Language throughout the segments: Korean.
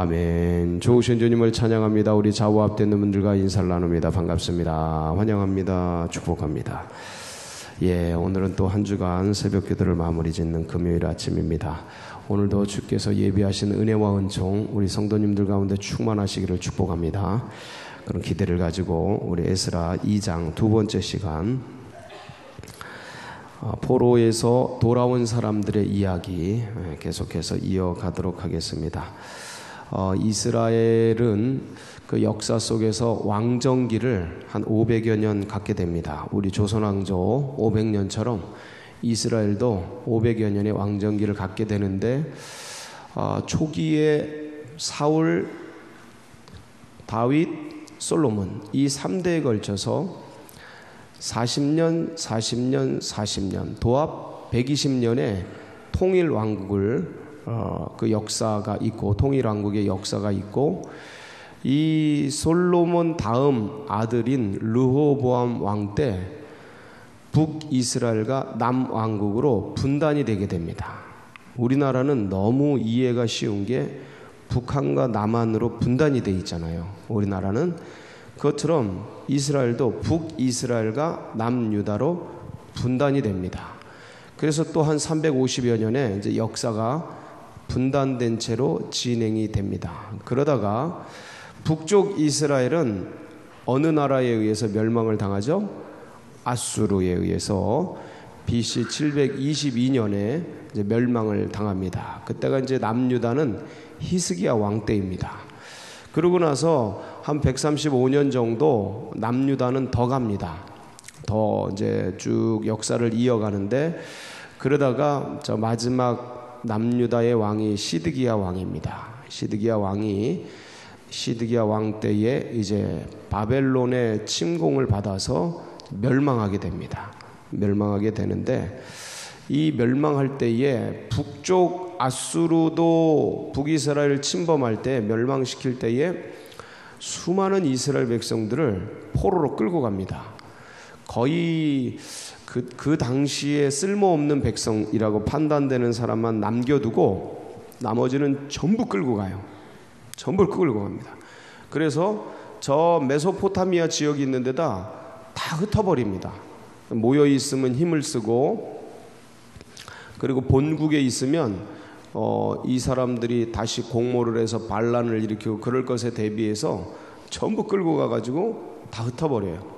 아멘. 좋으신 주님을 찬양합니다. 우리 좌우 앞되는 분들과 인사를 나눕니다. 반갑습니다. 환영합니다. 축복합니다. 오늘은 또 한 주간 새벽 기도를 마무리 짓는 금요일 아침입니다. 오늘도 주께서 예비하신 은혜와 은총 우리 성도님들 가운데 충만하시기를 축복합니다. 그런 기대를 가지고 우리 에스라 2장 두 번째 시간, 포로에서 돌아온 사람들의 이야기 계속해서 이어가도록 하겠습니다. 이스라엘은 그 역사 속에서 왕정기를 한 500여 년 갖게 됩니다. 우리 조선왕조 500년처럼 이스라엘도 500여 년의 왕정기를 갖게 되는데, 초기에 사울, 다윗, 솔로몬 이 3대에 걸쳐서 40년, 40년, 40년 도합 120년의 통일 왕국을 그 역사가 있고, 통일 왕국의 역사가 있고, 이 솔로몬 다음 아들인 르호보암 왕 때 북이스라엘과 남왕국으로 분단이 되게 됩니다. 우리나라는 너무 이해가 쉬운 게 북한과 남한으로 분단이 돼 있잖아요. 우리나라는 그것처럼 이스라엘도 북이스라엘과 남유다로 분단이 됩니다. 그래서 또 한 350여 년에 이제 역사가 분단된 채로 진행이 됩니다. 그러다가 북쪽 이스라엘은 어느 나라에 의해서 멸망을 당하죠? 아수르에 의해서 BC 722년에 이제 멸망을 당합니다. 그때가 이제 남유다는 히스기야 왕 때입니다. 그러고 나서 한 135년 정도 남유다는 더 갑니다. 더 이제 쭉 역사를 이어가는데, 그러다가 저 마지막 남유다의 왕이 시드기야 왕입니다. 시드기야 왕 때에 이제 바벨론의 침공을 받아서 멸망하게 됩니다. 멸망하게 되는데, 이 멸망할 때에 북쪽 아수르도 북이스라엘을 침범할 때, 멸망시킬 때에 수많은 이스라엘 백성들을 포로로 끌고 갑니다. 거의 그 당시에 쓸모없는 백성이라고 판단되는 사람만 남겨두고 나머지는 전부 끌고 가요. 전부 끌고 갑니다. 그래서 저 메소포타미아 지역이 있는 데다 다 흩어버립니다. 모여 있으면 힘을 쓰고, 그리고 본국에 있으면 이 사람들이 다시 공모를 해서 반란을 일으키고 그럴 것에 대비해서 전부 끌고 가가지고 다 흩어버려요.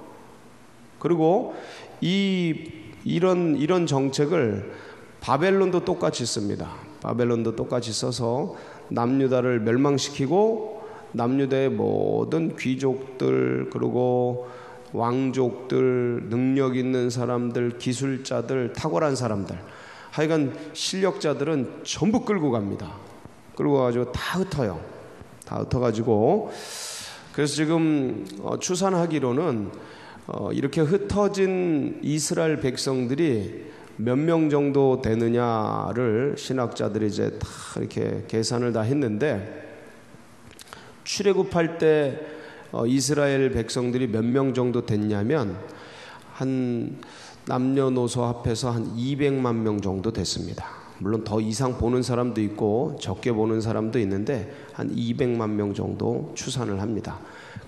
그리고 이런 정책을 바벨론도 똑같이 씁니다. 바벨론도 똑같이 써서 남유다를 멸망시키고, 남유다의 모든 귀족들, 그리고 왕족들, 능력 있는 사람들, 기술자들, 탁월한 사람들, 하여간 실력자들은 전부 끌고 갑니다. 끌고 가지고 다 흩어요. 다 흩어가지고, 그래서 지금 추산하기로는 이렇게 흩어진 이스라엘 백성들이 몇 명 정도 되느냐를 신학자들이 이제 다 이렇게 계산을 다 했는데, 출애굽할 때 이스라엘 백성들이 몇 명 정도 됐냐면, 한 남녀노소 합해서 한 200만 명 정도 됐습니다. 물론 더 이상 보는 사람도 있고 적게 보는 사람도 있는데 한 200만 명 정도 추산을 합니다.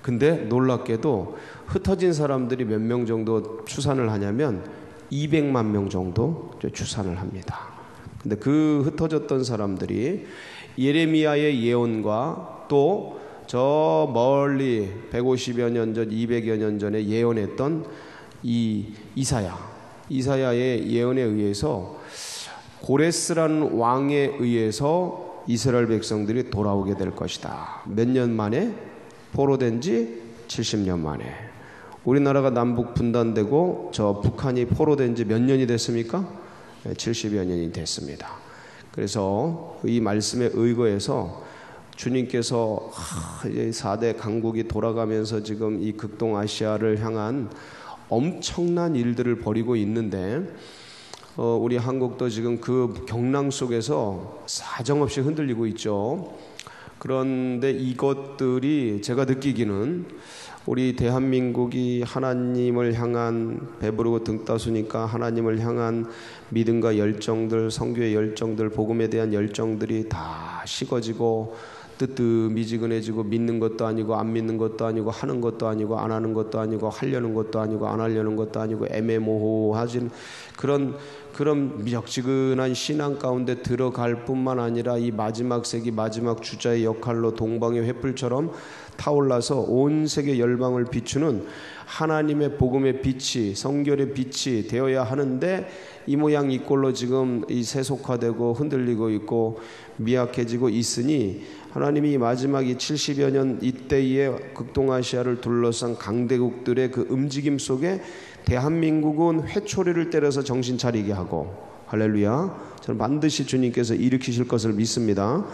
근데 놀랍게도 흩어진 사람들이 몇 명 정도 추산을 하냐면 200만 명 정도 추산을 합니다. 근데 그 흩어졌던 사람들이 예레미야의 예언과 또 저 멀리 150여 년 전, 200여 년 전에 예언했던 이 이사야의 예언에 의해서 고레스라는 왕에 의해서 이스라엘 백성들이 돌아오게 될 것이다. 몇 년 만에? 포로된 지 70년 만에. 우리나라가 남북 분단되고 저 북한이 포로된 지 몇 년이 됐습니까? 70여 년이 됐습니다. 그래서 이 말씀에 의거해서 주님께서 4대 강국이 돌아가면서 지금 이 극동아시아를 향한 엄청난 일들을 벌이고 있는데, 우리 한국도 지금 그 경랑 속에서 사정없이 흔들리고 있죠. 그런데 이것들이 제가 느끼기는 우리 대한민국이 하나님을 향한, 배부르고 등 따수니까 하나님을 향한 믿음과 열정들, 선교의 열정들, 복음에 대한 열정들이 다 식어지고 뜨뜻미지근해지고 믿는 것도 아니고 안 믿는 것도 아니고 하는 것도 아니고 안 하는 것도 아니고 하려는 것도 아니고 안 하려는 것도 아니고 애매모호하진 그런 미적지근한 신앙 가운데 들어갈 뿐만 아니라 이 마지막 세기 마지막 주자의 역할로 동방의 횃불처럼 타올라서 온 세계 열방을 비추는 하나님의 복음의 빛이 성결의 빛이 되어야 하는데 이 모양 이 꼴로 지금 이 세속화되고 흔들리고 있고 미약해지고 있으니 하나님이 마지막 이 70여 년 이때의 극동아시아를 둘러싼 강대국들의 그 움직임 속에 대한민국은 회초리를 때려서 정신 차리게 하고 할렐루야 저는 반드시 주님께서 일으키실 것을 믿습니다.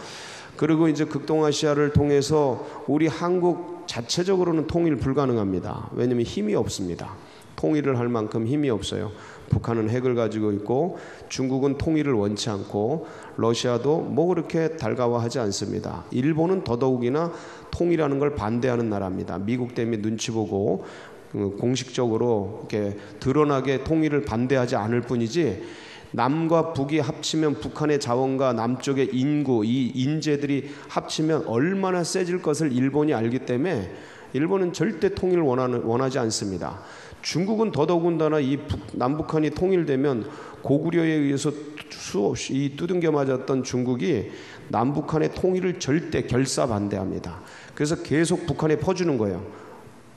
그리고 이제 극동아시아를 통해서 우리 한국 자체적으로는 통일 불가능합니다. 왜냐하면 힘이 없습니다. 통일을 할 만큼 힘이 없어요. 북한은 핵을 가지고 있고 중국은 통일을 원치 않고 러시아도 뭐 그렇게 달가워하지 않습니다. 일본은 더더욱이나 통일하는 걸 반대하는 나라입니다. 미국 때문에 눈치 보고 공식적으로 이렇게 드러나게 통일을 반대하지 않을 뿐이지 남과 북이 합치면 북한의 자원과 남쪽의 인구 이 인재들이 합치면 얼마나 세질 것을 일본이 알기 때문에 일본은 절대 통일을 원하지 않습니다. 중국은 더더군다나 이 남북한이 통일되면 고구려에 의해서 수없이 두둥겨 맞았던 중국이 남북한의 통일을 절대 결사 반대합니다. 그래서 계속 북한에 퍼주는 거예요.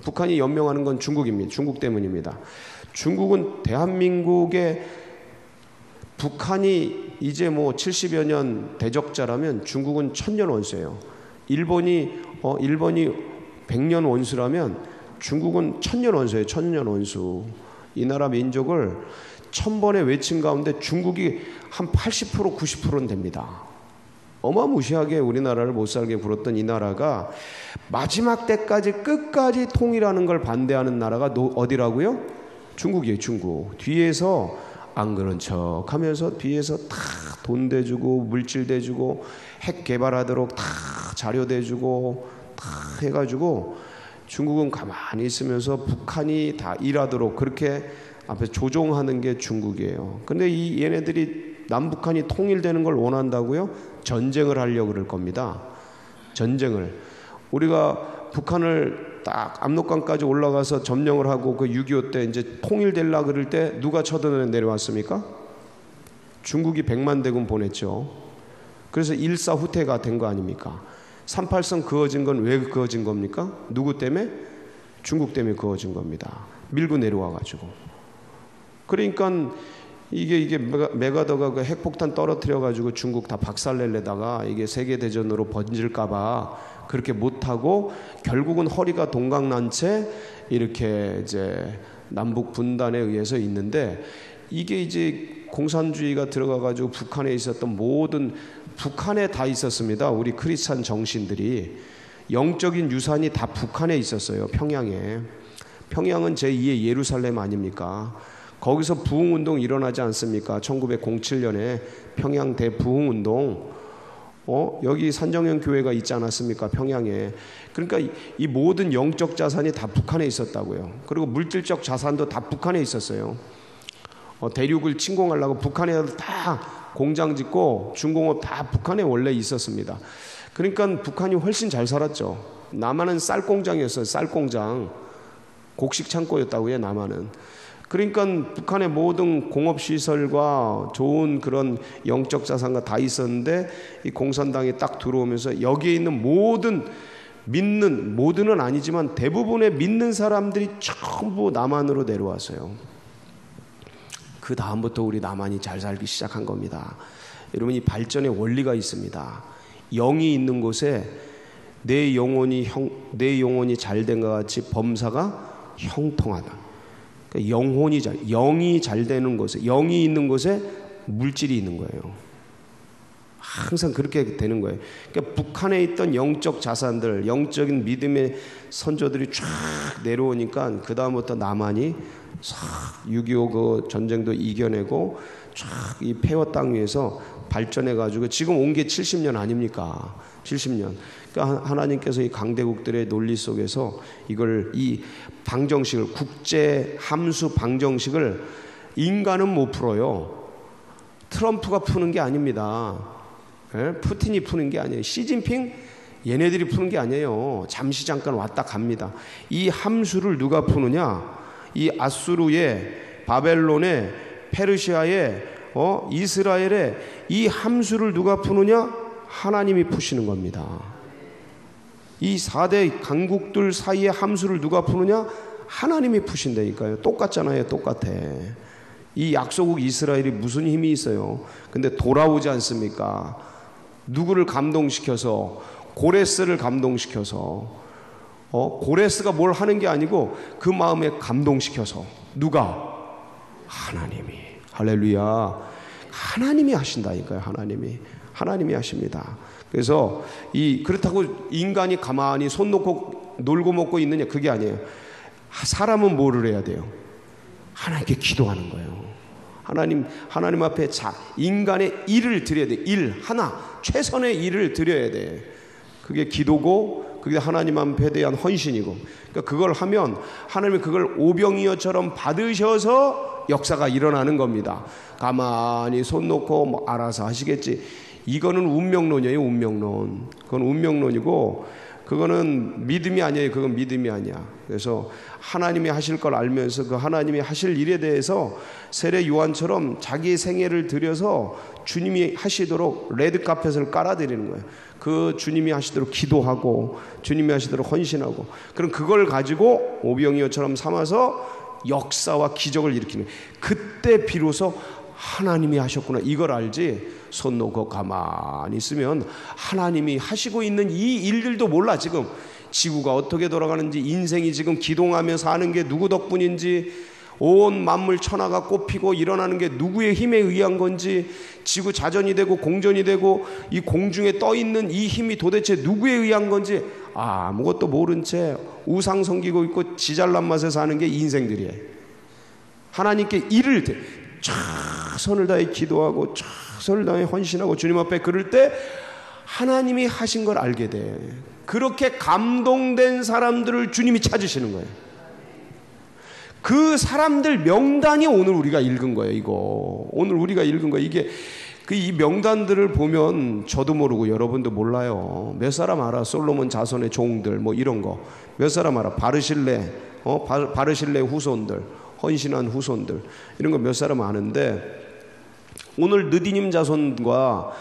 북한이 연명하는 건 중국입니다. 중국 때문입니다. 중국은 대한민국의 북한이 이제 뭐 70여 년 대적자라면 중국은 1000년 원수예요. 일본이 100년 원수라면 중국은 1000년 원수예요. 1000년 원수. 이 나라 민족을 1000번에 외친 가운데 중국이 한 80% 90%는 됩니다. 어마무시하게 우리나라를 못 살게 굴었던 이 나라가 마지막 때까지 끝까지 통일하는 걸 반대하는 나라가 어디라고요? 중국이에요. 중국. 뒤에서 안 그런 척 하면서 뒤에서 다 돈 대주고 물질 대주고 핵 개발하도록 다 자료 대주고 다 해가지고 중국은 가만히 있으면서 북한이 다 일하도록 그렇게 앞에 조종하는 게 중국이에요. 근데 이 얘네들이 남북한이 통일되는 걸 원한다고요? 전쟁을 하려고 그럴 겁니다. 전쟁을. 우리가 북한을 딱 압록강까지 올라가서 점령을 하고 그 6.25 때 이제 통일되려고 그럴 때 누가 쳐들어 내려왔습니까? 중국이 100만 대군 보냈죠. 그래서 일사후퇴가 된 거 아닙니까? 38선 그어진 건 왜 그어진 겁니까? 누구 때문에? 중국 때문에 그어진 겁니다. 밀고 내려와가지고. 그러니까 이게 메가더가 그 핵폭탄 떨어뜨려가지고 중국 다 박살내려다가 이게 세계대전으로 번질까봐 그렇게 못하고 결국은 허리가 동강난 채 이렇게 이제 남북 분단에 의해서 있는데 이게 이제 공산주의가 들어가가지고 북한에 있었던 모든 북한에 다 있었습니다. 우리 크리스찬 정신들이 영적인 유산이 다 북한에 있었어요. 평양에. 평양은 제2의 예루살렘 아닙니까? 거기서 부흥운동 일어나지 않습니까? 1907년에 평양 대부흥운동. 여기 산정현 교회가 있지 않았습니까? 평양에. 그러니까 이 모든 영적 자산이 다 북한에 있었다고요. 그리고 물질적 자산도 다 북한에 있었어요. 대륙을 침공하려고 북한에 다 공장 짓고 중공업 다 북한에 원래 있었습니다. 그러니까 북한이 훨씬 잘 살았죠. 남한은 쌀 공장이었어요. 쌀 공장. 곡식 창고였다고요. 남한은. 그러니까 북한의 모든 공업시설과 좋은 그런 영적 자산과 다 있었는데 이 공산당이 딱 들어오면서 여기에 있는 모든은 아니지만 대부분의 믿는 사람들이 전부 남한으로 내려왔어요. 그 다음부터 우리 남한이 잘 살기 시작한 겁니다. 여러분, 이 발전의 원리가 있습니다. 영이 있는 곳에 내 영혼이 잘 된 것 같이 범사가 형통하다. 그러니까 영이 잘 되는 곳에, 영이 있는 곳에 물질이 있는 거예요. 항상 그렇게 되는 거예요. 그러니까 북한에 있던 영적 자산들, 영적인 믿음의 선조들이 쫙 내려오니까 그 다음부터 남한이 6.25 그 전쟁도 이겨내고 쫙 이 폐허 땅 위에서 발전해가지고 지금 온 게 70년 아닙니까? 70년. 그러니까 하나님께서 이 강대국들의 논리 속에서 이 방정식을, 국제 함수 방정식을 인간은 못 풀어요. 트럼프가 푸는 게 아닙니다. 푸틴이 푸는 게 아니에요. 시진핑 얘네들이 푸는 게 아니에요. 잠시 잠깐 왔다 갑니다. 이 함수를 누가 푸느냐? 이 아수르의, 바벨론의, 페르시아의, 이스라엘의 이 함수를 누가 푸느냐? 하나님이 푸시는 겁니다. 이 4대 강국들 사이의 함수를 누가 푸느냐? 하나님이 푸신다니까요. 똑같잖아요. 똑같아. 이 약소국 이스라엘이 무슨 힘이 있어요? 근데 돌아오지 않습니까? 누구를 감동시켜서, 고레스를 감동시켜서, 고레스가 뭘 하는 게 아니고 그 마음에 감동시켜서, 누가? 하나님이. 할렐루야. 하나님이 하신다니까요. 하나님이 하십니다. 그래서 그렇다고 인간이 가만히 손 놓고 놀고 먹고 있느냐? 그게 아니에요. 사람은 뭐를 해야 돼요? 하나님께 기도하는 거예요. 하나님 앞에 인간의 일을 드려야 돼. 최선의 일을 드려야 돼. 그게 기도고, 그게 하나님 앞에 대한 헌신이고. 그러니까 그걸 하면 하나님이 그걸 오병이어처럼 받으셔서 역사가 일어나는 겁니다. 가만히 손 놓고 뭐 알아서 하시겠지. 이거는 운명론이에요. 운명론. 그건 운명론이고, 그거는 믿음이 아니에요. 그건 믿음이 아니야. 그래서 하나님이 하실 걸 알면서 그 하나님이 하실 일에 대해서 세례 요한처럼 자기의 생애를 들여서 주님이 하시도록 레드카펫을 깔아드리는 거예요. 그 주님이 하시도록 기도하고, 주님이 하시도록 헌신하고, 그럼 그걸 가지고 오병이어처럼 삼아서 역사와 기적을 일으키는 거예요. 그때 비로소 하나님이 하셨구나, 이걸 알지. 손 놓고 가만히 있으면 하나님이 하시고 있는 이 일들도 몰라. 지금 지구가 어떻게 돌아가는지, 인생이 지금 기동하며 사는 게 누구 덕분인지, 온 만물 천하가 꽃피고 일어나는 게 누구의 힘에 의한 건지, 지구 자전이 되고 공전이 되고 이 공중에 떠 있는 이 힘이 도대체 누구에 의한 건지 아무것도 모른 채 우상 섬기고 있고 지잘난 맛에 사는 게 인생들이에요. 하나님께 일을 최선을 다해 기도하고 최선을 다해 헌신하고 주님 앞에 그럴 때 하나님이 하신 걸 알게 돼. 그렇게 감동된 사람들을 주님이 찾으시는 거예요. 그 사람들 명단이 오늘 우리가 읽은 거예요. 오늘 우리가 읽은 거예요. 이게 이 명단들을 보면 저도 모르고 여러분도 몰라요. 몇 사람 알아? 솔로몬 자손의 종들 뭐 이런 거 몇 사람 알아? 바르실레 후손들, 헌신한 후손들, 이런 거 몇 사람 아는데, 오늘 느디님 자손과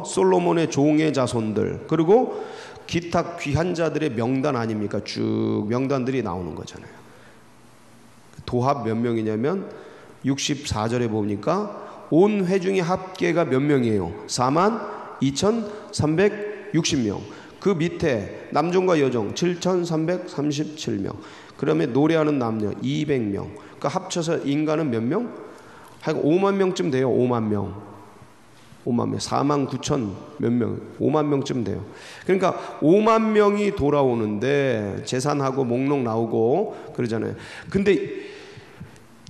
솔로몬의 종의 자손들, 그리고 기타 귀한 자들의 명단 아닙니까? 쭉 명단들이 나오는 거잖아요. 도합 몇 명이냐면 64절에 보니까 온 회중의 합계가 몇 명이에요? 42,360명. 그 밑에 남종과 여종 7,337명. 그다음에 노래하는 남녀 200명. 그러니까 합쳐서 인간은 몇 명? 하여간 5만 명쯤 돼요. 5만 명. 4만 9천 몇 명, 5만 명쯤 돼요. 그러니까 5만 명이 돌아오는데 재산하고 목록 나오고 그러잖아요. 근데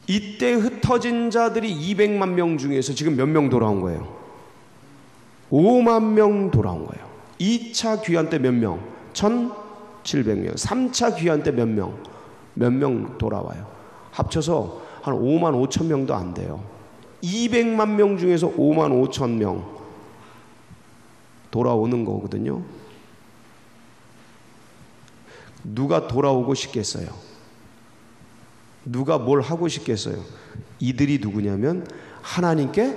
이때 흩어진 자들이 200만 명 중에서 지금 몇 명 돌아온 거예요? 5만 명 돌아온 거예요. 2차 귀환 때 몇 명? 1,700명. 3차 귀환 때 몇 명? 몇 명 돌아와요? 합쳐서 한 5만 5천 명도 안 돼요. 200만 명 중에서 5만 5천 명 돌아오는 거거든요. 누가 돌아오고 싶겠어요? 누가 뭘 하고 싶겠어요? 이들이 누구냐면 하나님께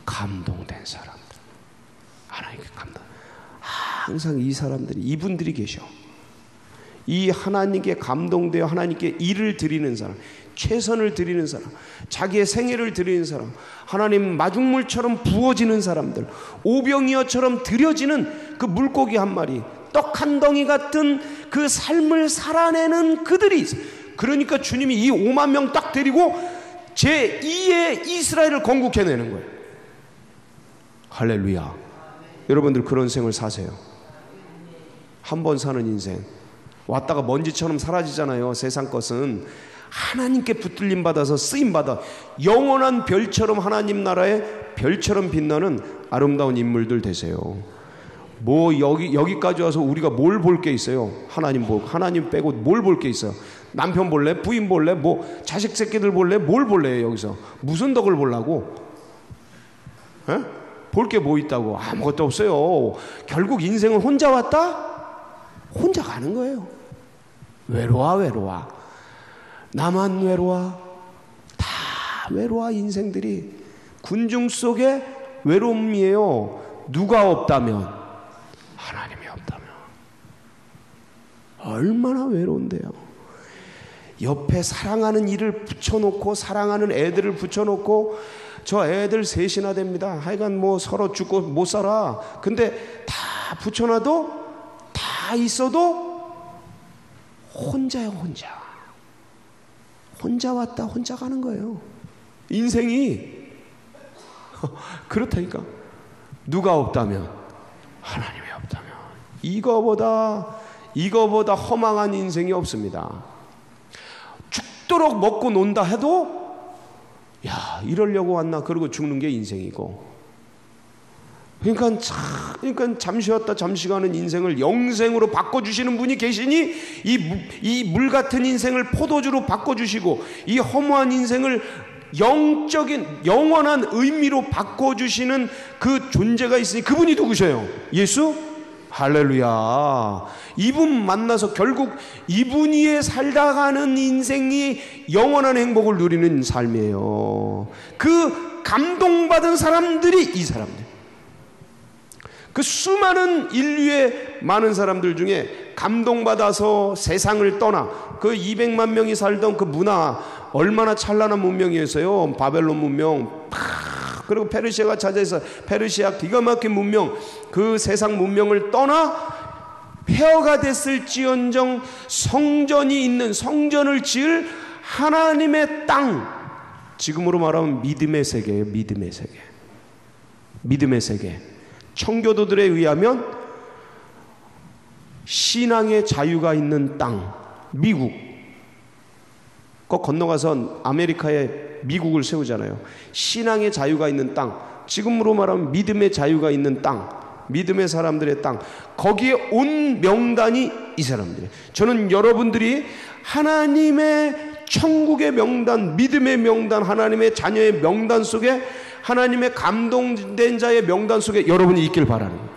감동된 사람들. 하나님께 감동. 항상 이 사람들이, 이분들이 계셔. 이 하나님께 감동되어 하나님께 일을 드리는 사람, 최선을 드리는 사람, 자기의 생애를 드리는 사람, 하나님 마중물처럼 부어지는 사람들, 오병이어처럼 드려지는 그 물고기 한 마리, 떡 한 덩이 같은 그 삶을 살아내는 그들이 있어요. 그러니까 주님이 이 5만 명 딱 데리고 제2의 이스라엘을 건국해내는 거예요. 할렐루야. 여러분들 그런 생을 사세요. 한 번 사는 인생 왔다가 먼지처럼 사라지잖아요. 세상 것은 하나님께 붙들림 받아서 쓰임 받아 영원한 별처럼 하나님 나라의 별처럼 빛나는 아름다운 인물들 되세요. 뭐 여기까지 와서 우리가 뭘 볼 게 있어요? 하나님 빼고 뭘 볼 게 있어요? 남편 볼래? 부인 볼래? 뭐 자식 새끼들 볼래? 뭘 볼래요? 여기서 무슨 덕을 보려고? 에? 볼 게 뭐 있다고? 아무것도 없어요. 결국 인생은 혼자 왔다? 혼자 가는 거예요. 외로워. 나만 외로워. 다 외로워. 인생들이 군중 속의 외로움이에요. 누가 없다면? 하나님이 없다면. 얼마나 외로운데요. 옆에 사랑하는 이를 붙여놓고, 사랑하는 애들을 붙여놓고, 저 애들 셋이나 됩니다. 하여간 뭐 서로 죽고 못 살아. 근데 다 붙여놔도, 다 있어도 혼자야. 혼자 왔다 혼자 가는 거예요. 인생이 그렇다니까. 누가 없다면? 하나님이 없다면. 이거보다 허망한 인생이 없습니다. 죽도록 먹고 논다 해도 야, 이러려고 왔나? 그러고 죽는 게 인생이고. 그러니까 잠시 왔다 잠시 가는 인생을 영생으로 바꿔주시는 분이 계시니 이 물 같은 인생을 포도주로 바꿔주시고, 이 허무한 인생을 영적인 영원한 의미로 바꿔주시는 그 존재가 있으니 그분이 누구셔요? 예수? 할렐루야. 이분 만나서 결국 이분 위에 살다 가는 인생이 영원한 행복을 누리는 삶이에요. 그 감동받은 사람들이 이 사람들. 그 수많은 인류의 많은 사람들 중에 감동받아서 세상을 떠나 그 200만 명이 살던 그 문화, 얼마나 찬란한 문명이었어요. 바벨론 문명. 그리고 페르시아가 차지해서 페르시아 기가 막힌 문명, 그 세상 문명을 떠나 폐허가 됐을지언정 성전이 있는, 성전을 지을 하나님의 땅, 지금으로 말하면 믿음의 세계예요. 믿음의 세계. 청교도들에 의하면 신앙의 자유가 있는 땅, 미국. 그 건너가서 아메리카에 미국을 세우잖아요. 신앙의 자유가 있는 땅, 지금으로 말하면 믿음의 자유가 있는 땅, 믿음의 사람들의 땅, 거기에 온 명단이 이 사람들이에요. 저는 여러분들이 하나님의 천국의 명단, 믿음의 명단, 하나님의 자녀의 명단 속에, 하나님의 감동된 자의 명단 속에 여러분이 있길 바라는 거예요.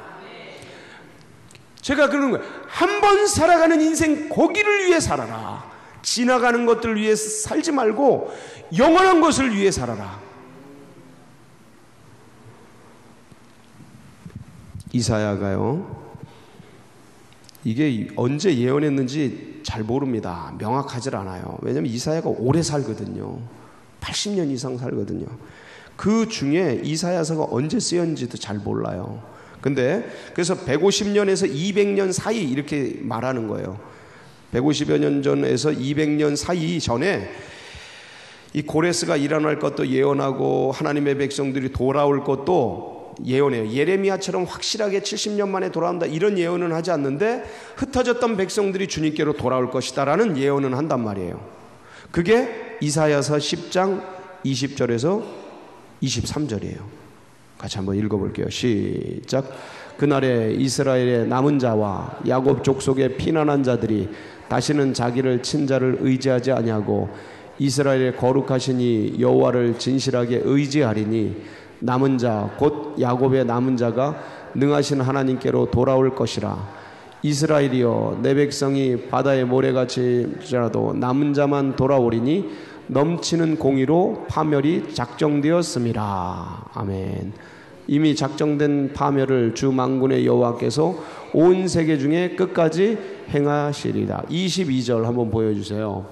제가 그러는 거예요. 한 번 살아가는 인생, 거기를 위해 살아라. 지나가는 것들을 위해 살지 말고 영원한 것을 위해 살아라. 이사야가요, 이게 언제 예언했는지 잘 모릅니다. 명확하질 않아요. 왜냐하면 이사야가 오래 살거든요. 80년 이상 살거든요. 그 중에 이사야서가 언제 쓰였는지도 잘 몰라요. 근데 그래서 150년에서 200년 사이 이렇게 말하는 거예요. 150여 년 전에서 200년 사이 전에 이 고레스가 일어날 것도 예언하고 하나님의 백성들이 돌아올 것도 예언해요. 예레미야처럼 확실하게 70년 만에 돌아온다 이런 예언은 하지 않는데, 흩어졌던 백성들이 주님께로 돌아올 것이다 라는 예언은 한단 말이에요. 그게 이사야서 10장 20절에서 23절이에요. 같이 한번 읽어볼게요. 시작. 그날에 이스라엘의 남은 자와 야곱 족속의 피난한 자들이 다시는 자기를 친자를 의지하지 아니하고 이스라엘의 거룩하신 이 여호와를 진실하게 의지하리니, 남은 자 곧 야곱의 남은 자가 능하신 하나님께로 돌아올 것이라. 이스라엘이여, 내 백성이 바다의 모래같이라도 남은 자만 돌아오리니 넘치는 공의로 파멸이 작정되었음이라. 아멘. 이미 작정된 파멸을 주 만군의 여호와께서 온 세계 중에 끝까지 행하시리라. 22절 한번 보여주세요.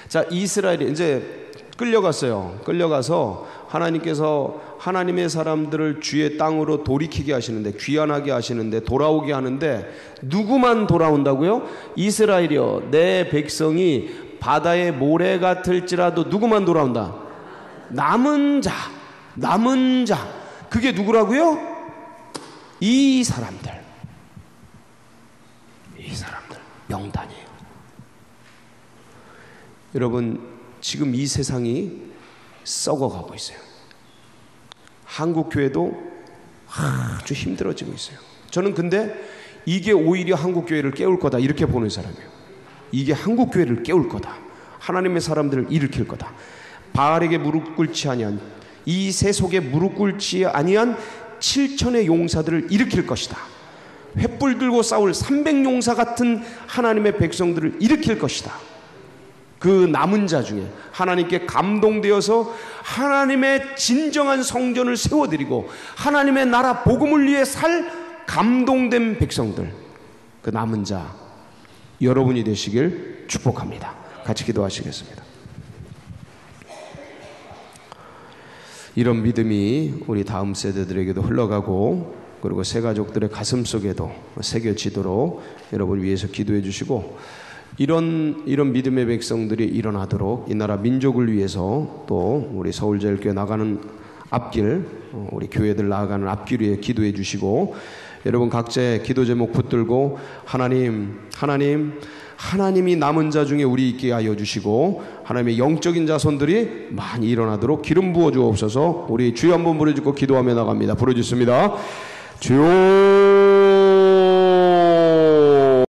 자, 이스라엘이 이제 끌려갔어요. 끌려가서 하나님께서 하나님의 사람들을 주의 땅으로 돌이키게 하시는데, 귀환하게 하시는데, 돌아오게 하는데, 누구만 돌아온다고요? 이스라엘이여, 내 백성이 바다의 모래 같을지라도 누구만 돌아온다? 남은 자. 그게 누구라고요? 이 사람들 명단이에요. 여러분, 지금 이 세상이 썩어가고 있어요. 한국교회도 아주 힘들어지고 있어요. 저는 근데 이게 오히려 한국교회를 깨울 거다 이렇게 보는 사람이에요. 이게 한국교회를 깨울 거다. 하나님의 사람들을 일으킬 거다. 바알에게 무릎 꿇지 아니한 이 새 속에 무릎 꿇지 아니한 7천의 용사들을 일으킬 것이다. 횃불 들고 싸울 300용사 같은 하나님의 백성들을 일으킬 것이다. 그 남은 자 중에 하나님께 감동되어서 하나님의 진정한 성전을 세워드리고 하나님의 나라 복음을 위해 살 감동된 백성들, 그 남은 자 여러분이 되시길 축복합니다. 같이 기도하시겠습니다. 이런 믿음이 우리 다음 세대들에게도 흘러가고 그리고 새 가족들의 가슴 속에도 새겨지도록 여러분 위해서 기도해 주시고, 이런 믿음의 백성들이 일어나도록 이 나라 민족을 위해서 또 우리 서울제일교회 나가는 앞길, 우리 교회들 나아가는 앞길 위해 기도해 주시고, 여러분 각자의 기도 제목 붙들고 하나님이 남은 자 중에 우리 있게 하여 주시고 하나님의 영적인 자손들이 많이 일어나도록 기름 부어 주옵소서. 우리 주여 한번 부르짖고 기도하며 나갑니다. 부르짖습니다. 주여